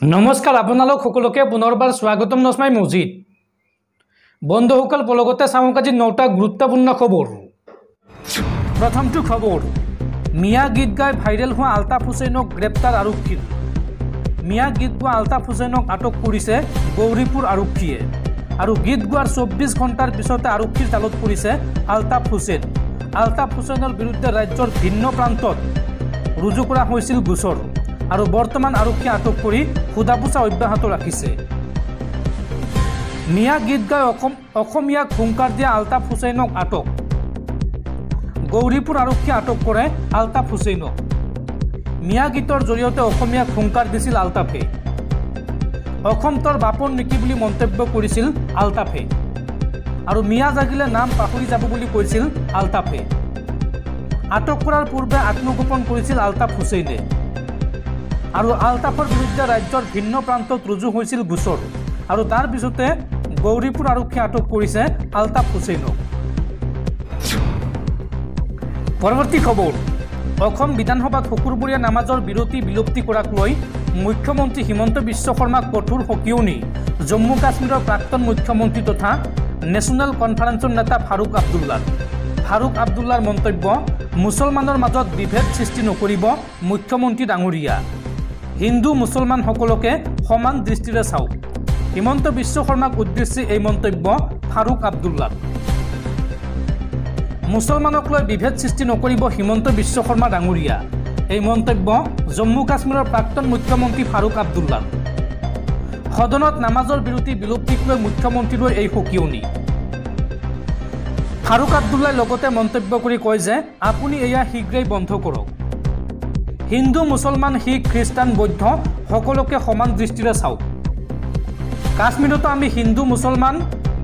নমস্কাৰ আপোনালোক সকলোকে পুনৰবাৰ স্বাগতম নস্মাই মজিদ বন্ধুসকল পলগতে চাওক আজি 9টা গুৰুত্বপূৰ্ণ খবৰ। প্ৰথমটো খবৰ, মিয়া গীত গাই ভাইৰেল হোৱা আলতাফ হুছেইনক গ্ৰেপ্তাৰ আৰক্ষীৰ। মিয়া গীত গোৱা আলতাফ হুছেইনক আটক কৰিছে গৌৰীপুৰ আৰক্ষীয়ে আৰু গীত গোৱাৰ 24 ঘণ্টাৰ পিছতে আৰক্ষীৰ জালত পৰিছে আলতাফ হুছেইন। আলতাফ হুছেইনৰ বিৰুদ্ধে ৰাজ্যৰ ভিন্ন প্ৰান্তত ৰুজু কৰা হৈছিল গোচৰ আৰু বৰ্তমান আৰক্ষী আটক কৰি সোধাপোছা অব্যাহত ৰাখিছে। মিয়া গীত গাই অসমীয়াক হুংকাৰ দিয়া আলতাফ হুছেইনক আটক। গৌৰীপুৰ আৰক্ষীয়ে আটক কৰে আলতাফ হুছেইনক। মিয়া গীতৰ জৰিয়তে অসমীয়াক হুংকাৰ দিছিল আলতাফে। অসম তোৰ বাপন নেকি বুলি মন্তব্য কৰিছিল আলতাফে আৰু মিয়া জাগিলে নাম পাহৰি যাব বুলি কৈছিল আলতাফে। আটক কৰাৰ পূৰ্বে আত্মগোপন কৰিছিল আলতাফ হুছেইনে আৰু আলতাফৰ বিৰুদ্ধে ৰাজ্যৰ ভিন্ন প্ৰান্তত ৰুজু হৈছিল গোচৰ আৰু তাৰ পিছতে গৌৰীপুৰ আৰক্ষীয়ে আটক কৰিছে আলতাফ হুছেইনক। পৰৱৰ্তী খবৰ, অসম বিধানসভাত শুকুৰবৰীয়া নামাজৰ বিলুপ্তি কৰাক লৈ মুখ্যমন্ত্ৰী হিমন্ত বিশ্ব শৰ্মাক কঠোৰ সকিয়নি জম্মু কাশ্মীৰৰ প্ৰাক্তন মুখ্যমন্ত্ৰী তথা নেশ্যনেল কনফাৰেন্সৰ নেতা ফাৰুক আব্দুল্লাৰ। ফাৰুক আব্দুল্লাৰ মন্তব্য, মুছলমানৰ মাজত বিভেদ সৃষ্টি নকৰিব মুখ্যমন্ত্ৰী ডাঙৰীয়া। হিন্দু মুছলমান সকলোকে সমান দৃষ্টিৰে চাওক। হিমন্ত বিশ্ব শৰ্মাক উদ্দেশ্যি এই মন্তব্য ফাৰুক আব্দুল্লাৰ। মুছলমানক লৈ বিভেদ সৃষ্টি নকৰিব হিমন্ত বিশ্ব শৰ্মা ডাঙৰীয়া। এই মন্তব্য জম্মু কাশ্মীৰৰ প্ৰাক্তন মুখ্যমন্ত্ৰী ফাৰুক আব্দুল্লাৰ। সদনত নামাজৰ বিলুপ্তিক লৈ মুখ্যমন্ত্ৰীলৈ এই সকিয়নি। ফাৰুক আব্দুল্লাই লগতে মন্তব্য কৰি কয় যে আপুনি এয়া শীঘ্ৰেই বন্ধ কৰক। হিন্দু মুছলমান শিখ খ্ৰীষ্টান বৌদ্ধ সকলোকে সমান দৃষ্টিৰে চাওক। কাশ্মীৰতো আমি হিন্দু মুছলমান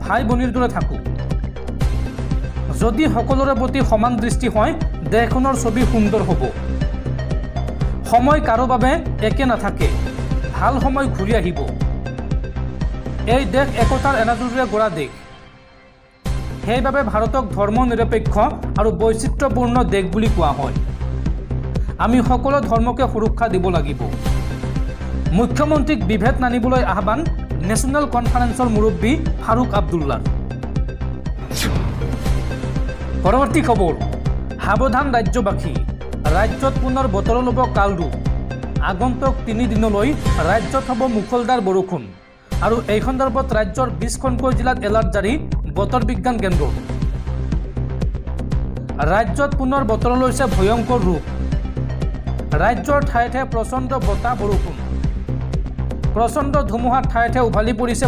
ভাই ভনীৰ দৰে থাকোঁ। যদি সকলোৰে প্ৰতি সমান দৃষ্টি হয় দেশখনৰ ছবি সুন্দৰ হ'ব। সময় কাৰো বাবে একে নাথাকে, ভাল সময় ঘূৰি আহিব। এই দেশ একতাৰ এনাজৰীৰে গঢ়া দেশ। সেইবাবে ভাৰতক ধৰ্ম নিৰপেক্ষ আৰু বৈচিত্ৰ্যপূৰ্ণ দেশ বুলি কোৱা হয়। আমি সকলো ধৰ্মকে সুৰক্ষা দিব লাগিব। মুখ্যমন্ত্ৰীক বিভেদ নানিবলৈ আহ্বান নেশ্যনেল কনফাৰেন্সৰ মুৰব্বী ফাৰুক আব্দুল্লাৰ। পৰৱৰ্তী খবৰ, সাৱধান ৰাজ্যবাসী, ৰাজ্যত পুনৰ বতৰৰ ল'ব কালৰূপ। আগন্তুক 3 দিনলৈ ৰাজ্যত হ'ব মুখলধাৰ বৰষুণ আৰু এই সন্দৰ্ভত ৰাজ্যৰ 20খনকৈ জিলাত এলাৰ্ট জাৰি বতৰ বিজ্ঞান কেন্দ্ৰ। ৰাজ্যত পুনৰ বতৰ লৈছে ভয়ংকৰ ৰূপ। ৰাজ্যৰ ঠায়ে ঠায়ে প্ৰচণ্ড বতাহ বৰষুণ, প্ৰচণ্ড ধুমুহাত ঠায়ে ঠায়ে উভালি পৰিছে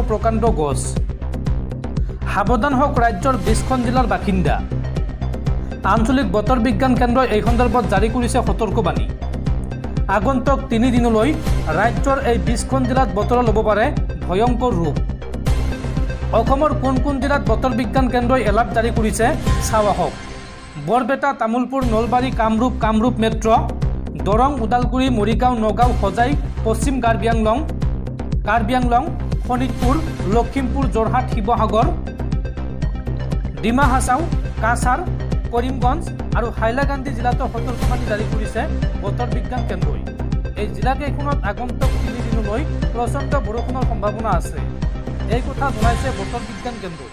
প্ৰকাণ্ড গছ। সাৱধান হওক ৰাজ্যৰ 20খন জিলাৰ বাসিন্দা। আঞ্চলিক বতৰ বিজ্ঞান কেন্দ্ৰই এই সন্দৰ্ভত জাৰি কৰিছে সতৰ্কবাণী। আগন্তুক 3 দিনলৈ ৰাজ্যৰ এই 20খন জিলাত বতৰ ল'ব পাৰে ভয়ংকৰ ৰূপ। অসমৰ কোন জিলাত বতৰ বিজ্ঞান কেন্দ্ৰই এলাৰ্ট জাৰি কৰিছে চাওঁ আহক। বৰপেটা, তামুলপুৰ, নলবাৰী, কামৰূপ মেট্ৰ, দৰং, ওদালগুৰি, মৰিগাঁও, নগাঁও, হোজাই, পশ্চিম কাৰ্বি আংলং, শোণিতপুৰ, লখিমপুৰ, যোৰহাট, শিৱসাগৰ, ডিমা হাছাও, কাছাৰ, কৰিমগঞ্জ আৰু হাইলাকান্দি জিলাতো সতৰ্কবাণী জাৰি কৰিছে বতৰ বিজ্ঞান কেন্দ্ৰই। এই জিলাকেইখনত আগন্তুক 3 দিনলৈ প্ৰচণ্ড বৰষুণৰ সম্ভাৱনা আছে। এই কথা জনাইছে বতৰ বিজ্ঞান কেন্দ্ৰই।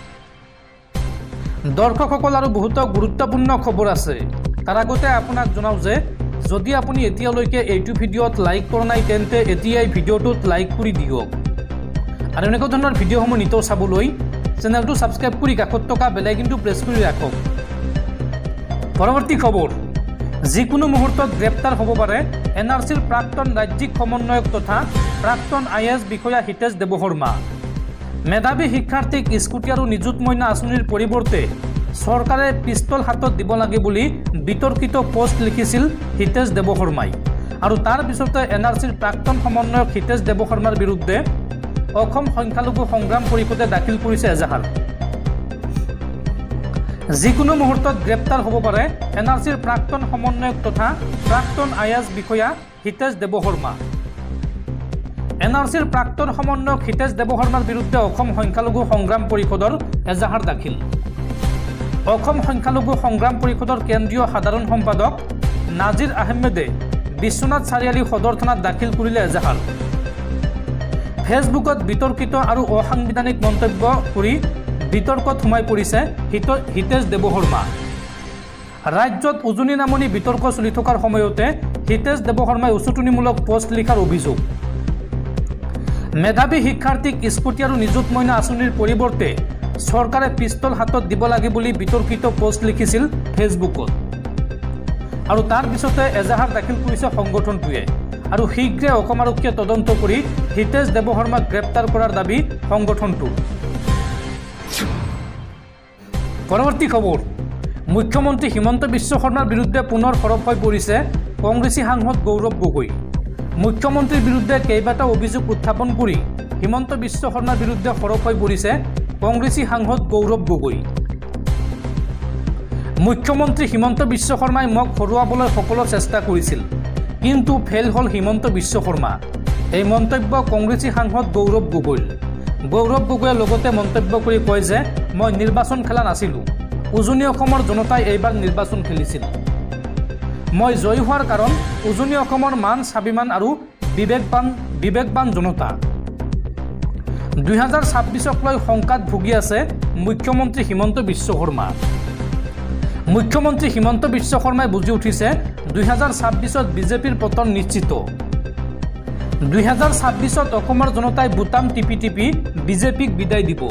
দৰ্শকসকল আৰু বহুতো গুৰুত্বপূৰ্ণ খবৰ আছে। তাৰ আগতে আপোনাক জনাওঁ যে যদি আপুনি এতিয়ালৈকে এইটো ভিডিঅ'ত লাইক কৰা নাই তেন্তে এতিয়াই ভিডিঅ'টোত লাইক কৰি দিয়ক আৰু এনেকুৱা ধৰণৰ ভিডিঅ'সমূহ নিতৌ চাবলৈ চেনেলটো ছাবস্ক্ৰাইব কৰি কাষত থকা বেল আইকনটো প্ৰেছ কৰি ৰাখক। পৰৱৰ্তী খবৰ, যিকোনো মুহূৰ্তত গ্ৰেপ্তাৰ হ'ব পাৰে NRCৰ প্ৰাক্তন ৰাজ্যিক সমন্বয়ক তথা প্ৰাক্তন IAS বিষয়া হিতেশ দেৱশৰ্মা। মেধাৱী শিক্ষাৰ্থীক স্কুটি আৰু নিযুত মইনা আঁচনিৰ পৰিৱৰ্তে চৰকাৰে পিষ্টল হাতত দিব লাগে বুলি বিতৰ্কিত পোষ্ট লিখিছিল হিতেশ দেৱশৰ্মাই আৰু তাৰ পিছতে NRCৰ প্ৰাক্তন সমন্বয়ক হিতেশ দেৱশৰ্মাৰ বিৰুদ্ধে অসম সংখ্যালঘু সংগ্ৰাম পৰিষদে দাখিল কৰিছে এজাহাৰ। যিকোনো মুহূৰ্তত গ্ৰেপ্তাৰ হ'ব পাৰে NRCৰ প্ৰাক্তন সমন্বয়ক তথা প্ৰাক্তন IAS বিষয়া হিতেশ দেৱশৰ্মা। NRCৰ প্ৰাক্তন সমন্বয়ক হিতেশ দেৱশৰ্মাৰ বিৰুদ্ধে অসম সংখ্যালঘু সংগ্ৰাম পৰিষদৰ এজাহাৰ দাখিল। অসম সংখ্যালঘু সংগ্ৰাম পৰিষদৰ কেন্দ্ৰীয় সাধাৰণ সম্পাদক নাজিৰ আহমেদে বিশ্বনাথ চাৰিআলি সদৰ থানাত দাখিল কৰিলে এজাহাৰ। ফেচবুকত বিতৰ্কিত আৰু অসাংবিধানিক মন্তব্য কৰি বিতৰ্কত সোমাই পৰিছে হিতেশ দেৱশৰ্মা। ৰাজ্যত উজনি নামনি বিতৰ্ক চলি থকাৰ সময়তে হিতেশ দেৱশৰ্মাই উচতনিমূলক পোষ্ট লিখাৰ অভিযোগ। মেধাৱী শিক্ষাৰ্থীক স্কুটি আৰু নিযুত মইনা আঁচনিৰ পৰিৱৰ্তে চৰকাৰে পিষ্টল হাতত দিব লাগে বুলি বিতৰ্কিত পোষ্ট লিখিছিল ফেচবুকত। আৰু তাৰ পিছতে এজাহাৰ দাখিল কৰিছে সংগঠনটোৱে আৰু শীঘ্ৰে অসম আৰক্ষীয়ে তদন্ত কৰি হিতেশ দেৱশৰ্মাক গ্ৰেপ্তাৰ কৰাৰ দাবী সংগঠনটোৰ। পৰৱৰ্তী খবৰ, মুখ্যমন্ত্ৰী হিমন্ত বিশ্ব শৰ্মাৰ বিৰুদ্ধে পুনৰ সৰব হৈ পৰিছে কংগ্ৰেছী সাংসদ গৌৰৱ গগৈ। মুখ্যমন্ত্ৰীৰ বিৰুদ্ধে কেইবাটাও অভিযোগ উত্থাপন কৰি হিমন্ত বিশ্ব শৰ্মাৰ বিৰুদ্ধে সৰব হৈ পৰিছে কংগ্ৰেছী সাংসদ গৌৰৱ গগৈ। মুখ্যমন্ত্ৰী হিমন্ত বিশ্ব শৰ্মাই মোক হৰুৱাবলৈ সকলো চেষ্টা কৰিছিল, কিন্তু ফেইল হ'ল হিমন্ত বিশ্ব শৰ্মা। এই মন্তব্য কংগ্ৰেছী সাংসদ গৌৰৱ গগৈৰ। গৌৰৱ গগৈয়ে লগতে মন্তব্য কৰি কয় যে মই নিৰ্বাচন খেলা নাছিলোঁ, উজনি অসমৰ জনতাই এইবাৰ নিৰ্বাচন খেলিছিল। মই জয়ী হোৱাৰ কাৰণ উজনি অসমৰ মান স্বাভিমান আৰু বিবেকবান জনতা। 2026ক লৈ শংকাত ভুগি আছে মুখ্যমন্ত্ৰী হিমন্ত বিশ্ব শৰ্মা। মুখ্যমন্ত্ৰী হিমন্ত বিশ্ব শৰ্মাই বুজি উঠিছে 2026ত বিজেপিৰ পতন নিশ্চিত। 2026ত অসমৰ জনতাই বুটাম টিপি টিপি বিজেপিক বিদায় দিব।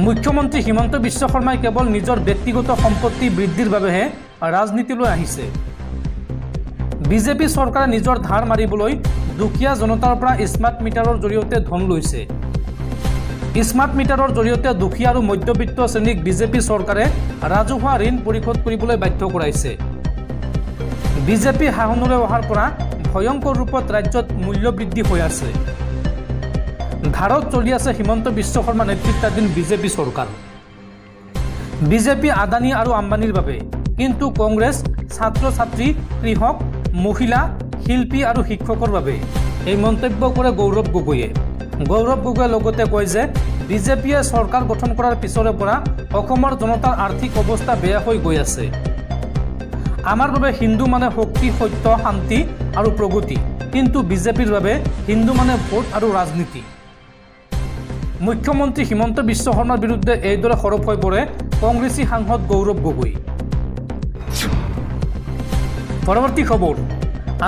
মুখ্যমন্ত্ৰী হিমন্ত বিশ্ব শৰ্মাই কেৱল নিজৰ ব্যক্তিগত সম্পত্তি বৃদ্ধিৰ বাবেহে ৰাজনীতিলৈ আহিছে। বিজেপি চৰকাৰে নিজৰ ধাৰ মাৰিবলৈ দুখীয়া জনতাৰ পৰা স্মাৰ্ট মিটাৰৰ জৰিয়তে ধন লৈছে। স্মাৰ্ট মিটাৰৰ জৰিয়তে দুখীয়া আৰু মধ্যবিত্ত শ্ৰেণীক বিজেপি চৰকাৰে ৰাজহুৱা ঋণ পৰিশোধ কৰিবলৈ বাধ্য কৰাইছে। বিজেপি শাসনলৈ অহাৰ পৰা ভয়ংকৰ ৰূপত ৰাজ্যত মূল্য বৃদ্ধি হৈ আছে। ধাৰত চলি আছে হিমন্ত বিশ্ব শৰ্মা নেতৃত্বাধীন বিজেপি চৰকাৰ। বিজেপি আদানী আৰু আম্বানীৰ বাবে, কিন্তু কংগ্ৰেছ ছাত্ৰ ছাত্ৰী, কৃষক, মহিলা, শিল্পী আৰু শিক্ষকৰ বাবে। এই মন্তব্য কৰে গৌৰৱ গগৈয়ে। গৌৰৱ গগৈয়ে লগতে কয় যে বিজেপিয়ে চৰকাৰ গঠন কৰাৰ পিছৰে পৰা অসমৰ জনতাৰ আৰ্থিক অৱস্থা বেয়া হৈ গৈ আছে। আমাৰ বাবে হিন্দু মানে শক্তি, সত্য, শান্তি আৰু প্ৰগতি, কিন্তু বিজেপিৰ বাবে হিন্দু মানে ভোট আৰু ৰাজনীতি। মুখ্যমন্ত্ৰী হিমন্ত বিশ্ব শৰ্মাৰ বিৰুদ্ধে এইদৰে সৰব হৈ পৰে কংগ্ৰেছী সাংসদ গৌৰৱ গগৈ। পৰৱৰ্তী খবৰ,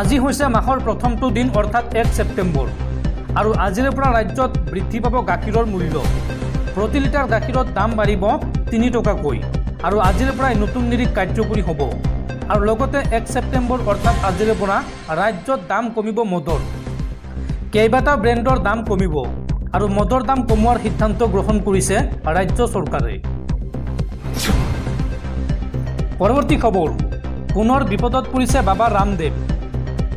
আজি হৈছে মাহৰ প্ৰথমটো দিন অৰ্থাৎ 1 ছেপ্টেম্বৰ আৰু আজিৰে পৰা ৰাজ্যত বৃদ্ধি পাব গাখীৰৰ মূল্য। প্ৰতি লিটাৰ গাখীৰত দাম বাঢ়িব 3 টকাকৈ আৰু আজিৰে পৰাই নতুন নিৰীখ কাৰ্যকৰী হ'ব। আৰু লগতে 1 ছেপ্টেম্বৰ অৰ্থাৎ আজিৰে পৰা ৰাজ্যত দাম কমিব মদৰ। কেইবাটাও ব্ৰেণ্ডৰ দাম কমিব আৰু মদৰ দাম কমোৱাৰ সিদ্ধান্ত গ্ৰহণ কৰিছে ৰাজ্য চৰকাৰে। পৰৱৰ্তী খবৰ, পুনৰ বিপদত পৰিছে বাবা ৰামদেৱ।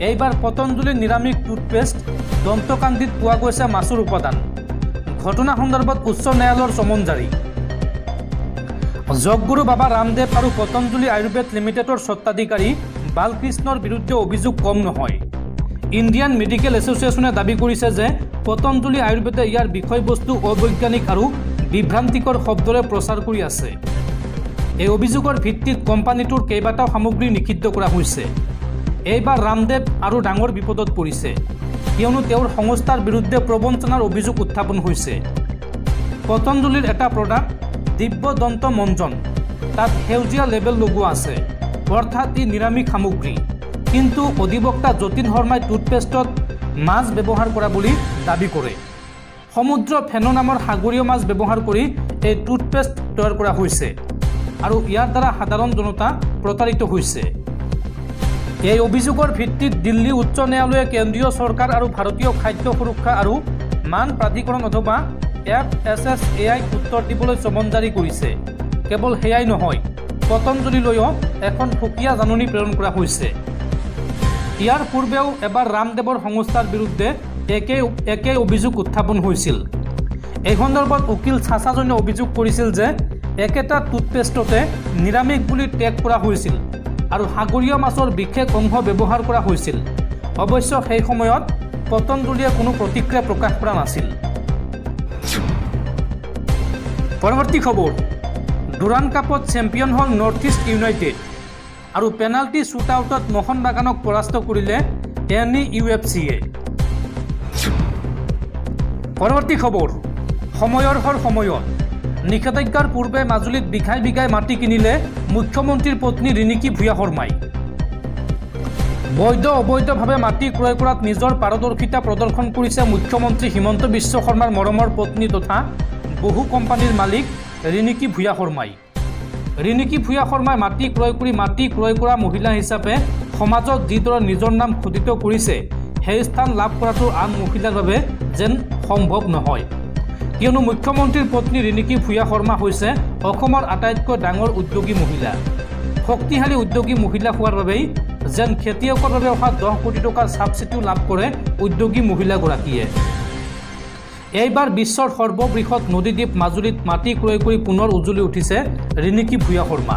এইবাৰ পতঞ্জলিৰ নিৰামিষ টুথপেষ্ট দন্তকান্দিত পোৱা গৈছে মাছৰ উপাদান। ঘটনা সন্দৰ্ভত উচ্চ ন্যায়ালয়ৰ চমন জাৰি। যোগগুৰু বাবা ৰামদেৱ আৰু পতঞ্জলি আয়ুৰ্বেদ লিমিটেডৰ স্বত্বাধিকাৰী বালকৃষ্ণৰ বিৰুদ্ধে অভিযোগ কম নহয়। ইণ্ডিয়ান মেডিকেল এছ'চিয়েশ্যনে দাবী কৰিছে যে পতঞ্জলি আয়ুৰ্বেদে ইয়াৰ বিষয়বস্তু অবৈজ্ঞানিক আৰু বিভ্ৰান্তিকৰ শব্দৰে প্ৰচাৰ কৰি আছে। এই অভিযোগৰ ভিত্তিত কোম্পানীটোৰ কেইবাটাও সামগ্ৰী নিষিদ্ধ কৰা হৈছে। এইবাৰ ৰামদেৱ আৰু ডাঙৰ বিপদত পৰিছে, কিয়নো তেওঁৰ সংস্থাৰ বিৰুদ্ধে প্ৰবঞ্চনাৰ অভিযোগ উত্থাপন হৈছে। পতঞ্জলিৰ এটা প্ৰডাক্ট দিব্য দন্ত মঞ্জন, তাত সেউজীয়া লেবেল লগোৱা আছে, অৰ্থাৎ ই নিৰামিষ সামগ্ৰী, কিন্তু অধিবক্তা যতীন শৰ্মাই টুথপেষ্টত মাছ ব্যৱহাৰ কৰা বুলি দাবী কৰে। সমুদ্ৰ ফেনো নামৰ সাগৰীয় মাছ ব্যৱহাৰ কৰি এই টুথপেষ্ট তৈয়াৰ কৰা হৈছে আৰু ইয়াৰ দ্বাৰা সাধাৰণ জনতা প্ৰতাৰিত হৈছে। এই অভিযোগৰ ভিত্তিত দিল্লী উচ্চ ন্যায়ালয়ে কেন্দ্ৰীয় চৰকাৰ আৰু ভাৰতীয় খাদ্য সুৰক্ষা আৰু মান প্ৰাধিকৰণ অথবা FSSAI উত্তৰ দিবলৈ চমন জাৰি কৰিছে। কেৱল সেয়াই নহয়, পতঞ্জলিলৈও এখন সুকীয়া জাননী প্ৰেৰণ কৰা হৈছে। ইয়াৰ পূৰ্বেও এবাৰ ৰামদেৱৰ সংস্থাৰ বিৰুদ্ধে একে অভিযোগ উত্থাপন হৈছিল। এই সন্দৰ্ভত উকিল চাচাজনে অভিযোগ কৰিছিল যে একেটা টুথপেষ্টতে নিৰামিষ বুলি টেগ কৰা হৈছিল আৰু সাগৰীয় মাছৰ বিশেষ অংশ ব্যৱহাৰ কৰা হৈছিল। অৱশ্য সেই সময়ত পতঞ্জলিয়ে কোনো প্ৰতিক্ৰিয়া প্ৰকাশ কৰা নাছিল। পৰৱৰ্তী খবৰ, ডুৰাণ্ড কাপত চেম্পিয়ন হ'ল নৰ্থ ইষ্ট ইউনাইটেড আৰু পেনাল্টি শ্বুটআউটত মোহন বাগানক পৰাস্ত কৰিলে NFC-য়ে। পৰৱৰ্তী খবৰ সময়ৰ সময়ত নিষেধাজ্ঞাৰ পূৰ্বে মাজুলীত বিঘাই বিঘাই মাটি কিনিলে মুখ্যমন্ত্ৰীৰ পত্নী ৰিণিকী ভূঞা শৰ্মাই বৈধ অবৈধভাৱে মাটি ক্ৰয় কৰাত নিজৰ পাৰদৰ্শিতা প্ৰদৰ্শন কৰিছে মুখ্যমন্ত্ৰী হিমন্ত বিশ্ব শৰ্মাৰ মৰমৰ পত্নী তথা বহু কোম্পানীৰ মালিক ৰিণিকী ভূঞা শৰ্মাই ৰিণিকী ভূঞা শৰ্মাই মাটি ক্ৰয় কৰা মহিলা হিচাপে সমাজত যিদৰে নিজৰ নাম খোদিত কৰিছে সেই স্থান লাভ কৰাটো আন মহিলাৰ বাবে যেন সম্ভৱ নহয় কিয়নো মুখ্যমন্ত্ৰীৰ পত্নী ৰিণিকী ভূঞা শৰ্মা হৈছে অসমৰ আটাইতকৈ ডাঙৰ উদ্যোগী মহিলা শক্তিশালী উদ্যোগী মহিলা হোৱাৰ বাবেই যেন খেতিয়কৰ বাবে অহা 10 কোটি টকাৰ ছাবচিডিও লাভ কৰে উদ্যোগী মহিলাগৰাকীয়ে এইবাৰ বিশ্বৰ সৰ্ববৃহৎ নদীদ্বীপ মাজুলীত মাটি ক্ৰয় কৰি পুনৰ উজ্বলি উঠিছে ৰিণিকী ভূঞা শৰ্মা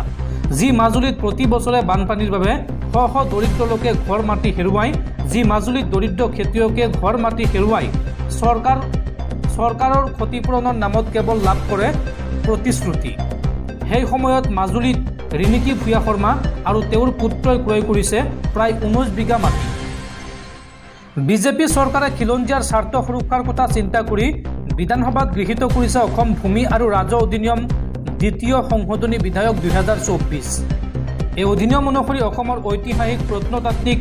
যি মাজুলীত প্ৰতি বছৰে বানপানীৰ বাবে শ শ দৰিদ্ৰ লোকে ঘৰ মাটি হেৰুৱাই যি মাজুলীত দৰিদ্ৰ খেতিয়কে ঘৰ মাটি হেৰুৱাই চৰকাৰৰ ক্ষতিপূৰণৰ নামত কেৱল লাভ কৰে প্ৰতিশ্ৰুতি সেই সময়ত মাজুলীত ৰিণিকী ভূঞা শৰ্মা আৰু তেওঁৰ পুত্ৰই ক্ৰয় কৰিছে প্ৰায় 19 বিঘা মাটি বিজেপি চৰকাৰে খিলঞ্জীয়াৰ স্বাৰ্থ সুৰক্ষাৰ কথা চিন্তা কৰি বিধানসভাত গৃহীত কৰিছে অসম ভূমি আৰু ৰাজহ অধিনিয়ম দ্বিতীয় সংশোধনী বিধেয়ক 2024 এই অধিনিয়ম অনুসৰি অসমৰ ঐতিহাসিক প্ৰত্নতাত্ত্বিক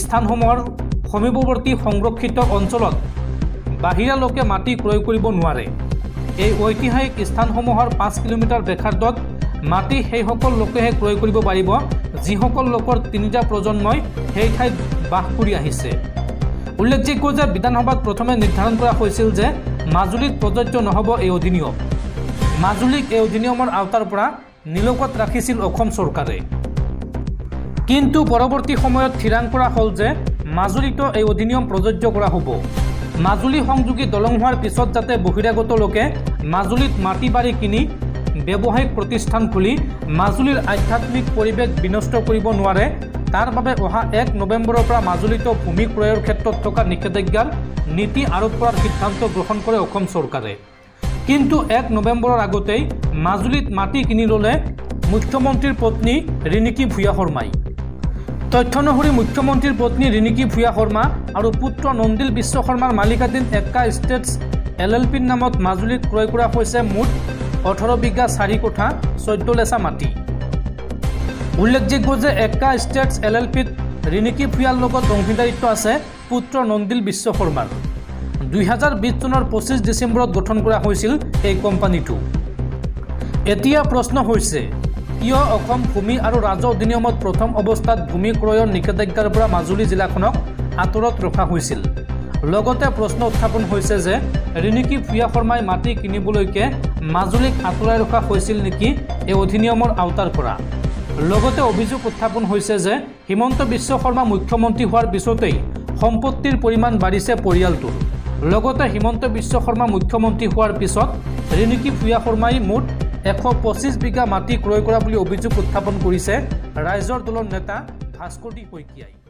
স্থানসমূহৰ সমীপৱৰ্তী সংৰক্ষিত অঞ্চলত বাহিৰা লোকে মাটি ক্ৰয় কৰিব নোৱাৰে এই ঐতিহাসিক স্থানসমূহৰ 5 কিলোমিটাৰ ব্যাসাৰ্ধত মাটি সেইসকল লোকেহে ক্ৰয় কৰিব পাৰিব যিসকল লোকৰ তিনিটা প্ৰজন্মই সেই ঠাইত বাস কৰি আহিছে উল্লেখযোগ্য যে বিধানসভাত প্ৰথমে নিৰ্ধাৰণ কৰা হৈছিল যে মাজুলীত প্ৰযোজ্য নহ'ব এই অধিনিয়ম মাজুলীক এই অধিনিয়মৰ আওতাৰ পৰা নিলগত ৰাখিছিল অসম চৰকাৰে কিন্তু পৰৱৰ্তী সময়ত থিৰাং কৰা হ'ল যে মাজুলীতো এই অধিনিয়ম প্ৰযোজ্য কৰা হ'ব মাজুলী সংযোগী দলং হোৱাৰ পিছত যাতে বহিৰাগত লোকে মাজুলীত মাটি বাৰী কিনি ব্যৱসায়িক প্ৰতিষ্ঠান খুলি মাজুলীৰ আধ্যাত্মিক পৰিৱেশ বিনষ্ট কৰিব নোৱাৰে তাৰ বাবে অহা 1 নৱেম্বৰৰ পৰা মাজুলীতো ভূমি ক্ৰয়ৰ ক্ষেত্ৰত থকা নিষেধাজ্ঞাৰ নীতি আৰোপ কৰাৰ সিদ্ধান্ত গ্ৰহণ কৰে অসম চৰকাৰে কিন্তু 1 নৱেম্বৰৰ আগতেই মাজুলীত মাটি কিনি ল'লে মুখ্যমন্ত্ৰীৰ পত্নী ৰিণিকী ভূঞা শৰ্মাই তথ্য অনুসৰি মুখ্যমন্ত্ৰীৰ পত্নী ৰিণিকী ভূঞা শৰ্মা আৰু পুত্ৰ নন্দিল বিশ্ব শৰ্মাৰ মালিকাধীন এক্কা ষ্টেটছ LLPৰ নামত মাজুলীত ক্ৰয় কৰা হৈছে মুঠ 18 বিঘা 4 কোঠা 14 লেচা মাটি উল্লেখযোগ্য যে এক্কা ষ্টেটছ LLPত ৰিণিকী ভূঞাৰ লগত অংশীদাৰিত্ব আছে পুত্ৰ নন্দিল বিশ্ব শৰ্মাৰ 2020 চনৰ 25 ডিচেম্বৰত গঠন কৰা হৈছিল এই কোম্পানীটো এতিয়া প্ৰশ্ন হৈছে কিয় অসম ভূমি আৰু ৰাজহ অধিনিয়মত প্ৰথম অৱস্থাত ভূমি ক্ৰয়ৰ নিষেধাজ্ঞাৰ পৰা মাজুলী জিলাখনক আঁতৰত ৰখা হৈছিল লগতে প্ৰশ্ন উত্থাপন হৈছে যে ৰিণিকী ভূঞা শৰ্মাই মাটি কিনিবলৈকে মাজুলীক আঁতৰাই ৰখা হৈছিল নেকি এই অধিনিয়মৰ আওতাৰ পৰা লগতে অভিযোগ উত্থাপন হৈছে যে হিমন্ত বিশ্ব শৰ্মা মুখ্যমন্ত্ৰী হোৱাৰ পিছতেই সম্পত্তিৰ পৰিমাণ বাঢ়িছে পৰিয়ালটোৰ লগতে হিমন্ত বিশ্ব শৰ্মা মুখ্যমন্ত্ৰী হোৱাৰ পিছত ৰিণিকী ভূঞা শৰ্মাই মুঠ 125 বিঘা মাটি ক্ৰয় কৰা বুলি অভিযোগ উত্থাপন কৰিছে ৰাইজৰ দলৰ নেতা ভাস্কৰ ডি শইকীয়াই